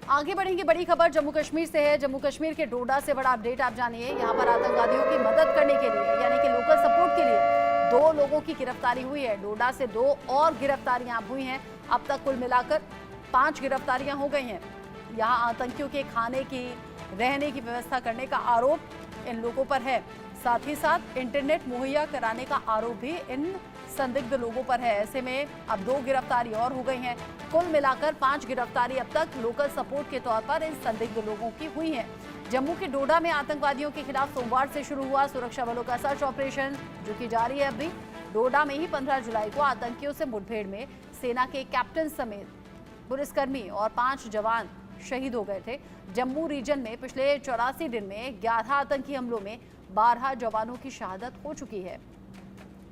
आगे बढ़ेंगे, बड़ी खबर जम्मू कश्मीर से है। जम्मू कश्मीर के डोडा से बड़ा अपडेट आप जानिए। यहाँ पर आतंकवादियों की मदद करने के लिए यानी कि लोकल सपोर्ट के लिए 2 लोगों की गिरफ्तारी हुई है। डोडा से 2 और गिरफ्तारियां हुई हैं। अब तक कुल मिलाकर 5 गिरफ्तारियां हो गई हैं। यहाँ आतंकियों के खाने की, रहने की व्यवस्था करने का आरोप इन लोगों पर है। साथ ही साथ इंटरनेट मुहैया कराने का आरोप भी इन संदिग्ध लोगों पर है। ऐसे में अब 2 गिरफ्तारी और हो गई हैं। कुल मिलाकर 5 गिरफ्तारी अब तक लोकल सपोर्ट के तौर पर इन संदिग्ध लोगों की हुई हैं। जम्मू के डोडा में आतंकवादियों के खिलाफ सोमवार से शुरू हुआ सुरक्षा बलों का सर्च ऑपरेशन, जो कि जारी है। अभी डोडा में ही 15 जुलाई को आतंकियों से मुठभेड़ में सेना के कैप्टन समेत पुलिसकर्मी और 5 जवान शहीद हो गए थे। जम्मू रीजन में पिछले 84 दिन में 11 आतंकी हमलों में 12 जवानों की शहादत हो चुकी है।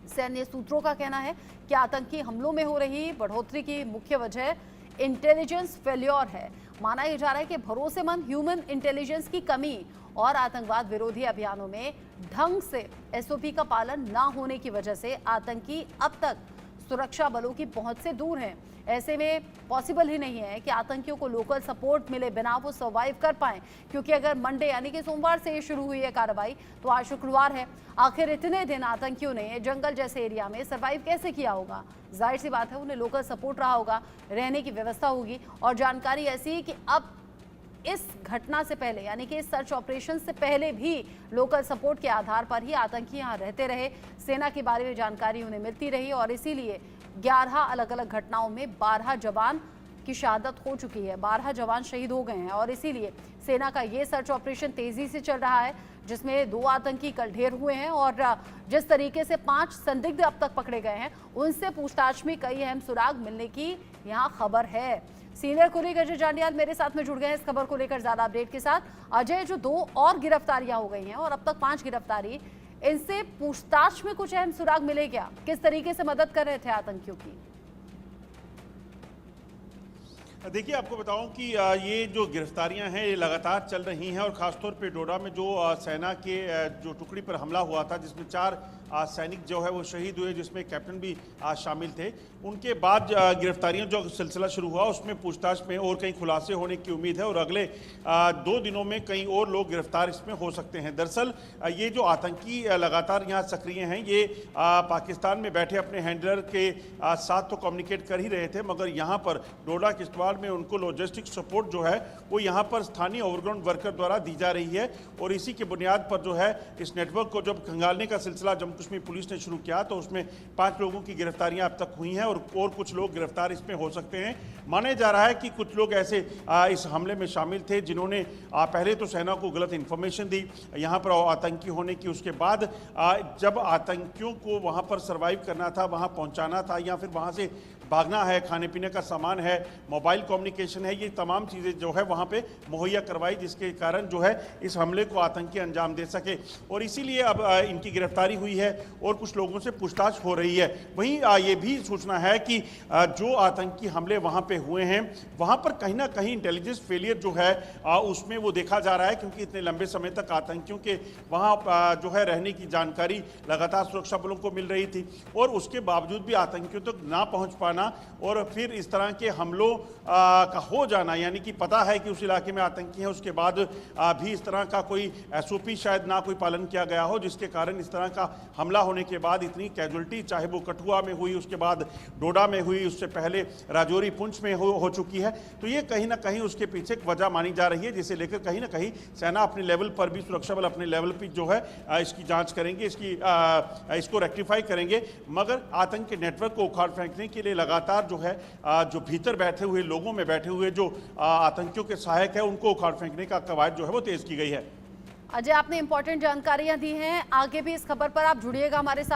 सैन्य सूत्रों का कहना है कि आतंकी हमलों में हो रही बढ़ोतरी की मुख्य वजह इंटेलिजेंस फेल्योर है। माना यह जा रहा है कि भरोसेमंद ह्यूमन इंटेलिजेंस की कमी और आतंकवाद विरोधी अभियानों में ढंग से एसओपी का पालन न होने की वजह से आतंकी अब तक सुरक्षा बलों की पहुंच से दूर हैं। ऐसे में पॉसिबल ही नहीं है कि आतंकियों को लोकल सपोर्ट मिले बिना वो सर्वाइव कर पाएं, क्योंकि अगर मंडे यानी कि सोमवार से ये शुरू हुई है कार्रवाई, तो आज शुक्रवार है। आखिर इतने दिन आतंकियों ने जंगल जैसे एरिया में सर्वाइव कैसे किया होगा? जाहिर सी बात है उन्हें लोकल सपोर्ट रहा होगा, रहने की व्यवस्था होगी। और जानकारी ऐसी कि अब इस घटना से पहले यानी कि इस सर्च ऑपरेशन से पहले भी लोकल सपोर्ट के आधार पर ही आतंकी यहाँ रहते रहे। सेना के बारे में जानकारी उन्हें मिलती रही और इसीलिए 11 अलग अलग घटनाओं में 12 जवान की शहादत हो चुकी है। 12 जवान शहीद हो गए हैं और इसीलिए सेना का ये सर्च ऑपरेशन तेजी से चल रहा है, जिसमें 2 आतंकी कल ढेर हुए हैं और जिस तरीके से 5 संदिग्ध अब तक पकड़े गए हैं, उनसे पूछताछ में कई अहम सुराग मिलने की यहाँ खबर है। सीनियर कुलीग अजय जांडियाल मेरे साथ में जुड़ गए हैं इस खबर को लेकर ज्यादा अपडेट के साथ। अजय, जो 2 और गिरफ्तारियां हो गई हैं और अब तक 5 गिरफ्तारी, इनसे पूछताछ में कुछ अहम सुराग मिले क्या? किस तरीके से मदद कर रहे थे आतंकियों की? देखिए, आपको बताऊं कि ये जो गिरफ्तारियां हैं ये लगातार चल रही हैं और ख़ासतौर पे डोडा में जो सेना के जो टुकड़ी पर हमला हुआ था, जिसमें 4 सैनिक जो है वो शहीद हुए, जिसमें कैप्टन भी शामिल थे। उनके बाद गिरफ्तारियों जो सिलसिला शुरू हुआ उसमें पूछताछ में और कई खुलासे होने की उम्मीद है और अगले 2 दिनों में कई और लोग गिरफ्तार इसमें हो सकते हैं। दरअसल ये जो आतंकी लगातार यहाँ सक्रिय हैं, ये पाकिस्तान में बैठे अपने हैंडलर के साथ तो कम्युनिकेट कर ही रहे थे, मगर यहाँ पर डोडा किश्तवाड़ में उनको लॉजिस्टिक सपोर्ट जो है वो यहाँ पर स्थानीय ओवरग्राउंड वर्कर द्वारा दी जा रही है। और इसी की बुनियाद पर जो है इस नेटवर्क को जब खंगालने का सिलसिला जम्मू कश्मीर पुलिस ने शुरू किया, तो उसमें 5 लोगों की गिरफ्तारियां अब तक हुई हैं और कुछ लोग गिरफ्तार इसमें हो सकते हैं। माना जा रहा है कि कुछ लोग ऐसे इस हमले में शामिल थे जिन्होंने पहले तो सेना को गलत इंफॉर्मेशन दी यहाँ पर आतंकी होने की, उसके बाद जब आतंकियों को वहाँ पर सर्वाइव करना था, वहाँ पहुँचाना था या फिर वहाँ से भागना है, खाने पीने का सामान है, मोबाइल कम्युनिकेशन है, ये तमाम चीज़ें जो है वहाँ पे मुहैया करवाई, जिसके कारण जो है इस हमले को आतंकी अंजाम दे सके और इसीलिए अब इनकी गिरफ्तारी हुई है और कुछ लोगों से पूछताछ हो रही है। वहीं ये भी सूचना है कि जो आतंकी हमले वहाँ पे हुए हैं, वहाँ पर कहीं ना कहीं इंटेलिजेंस फेलियर जो है उसमें वो देखा जा रहा है, क्योंकि इतने लंबे समय तक आतंकियों के वहाँ जो है रहने की जानकारी लगातार सुरक्षा बलों को मिल रही थी और उसके बावजूद भी आतंकियों तक ना पहुँच पाना और फिर इस तरह के हमलों का हो जाना, यानी कि पता है कि उस इलाके में आतंकी हैं, उसके बाद भी इस तरह का कोई एसओपी शायद ना कोई पालन किया गया हो, जिसके कारण इस तरह का हमला होने के बाद इतनी कैजुअल्टी, चाहे वो कठुआ में हुई, उसके बाद डोडा में हुई, उससे पहले राजौरी पुंछ में हो चुकी है। तो ये कहीं ना कहीं उसके पीछे एक वजह मानी जा रही है, जिसे लेकर कहीं ना कहीं सेना अपने लेवल पर भी, सुरक्षा बल अपने लेवल पर जो है इसकी जाँच करेंगे, इसको रेक्टिफाई करेंगे। मगर आतंक के नेटवर्क को उखाड़ फेंकने के लिए लगातार जो है जो भीतर बैठे हुए लोगों में बैठे हुए जो आतंकियों के सहायक है, उनको उखाड़ फेंकने का कवायद जो है वो तेज की गई है। अजय, आपने इंपॉर्टेंट जानकारियां दी हैं। आगे भी इस खबर पर आप जुड़िएगा हमारे साथ।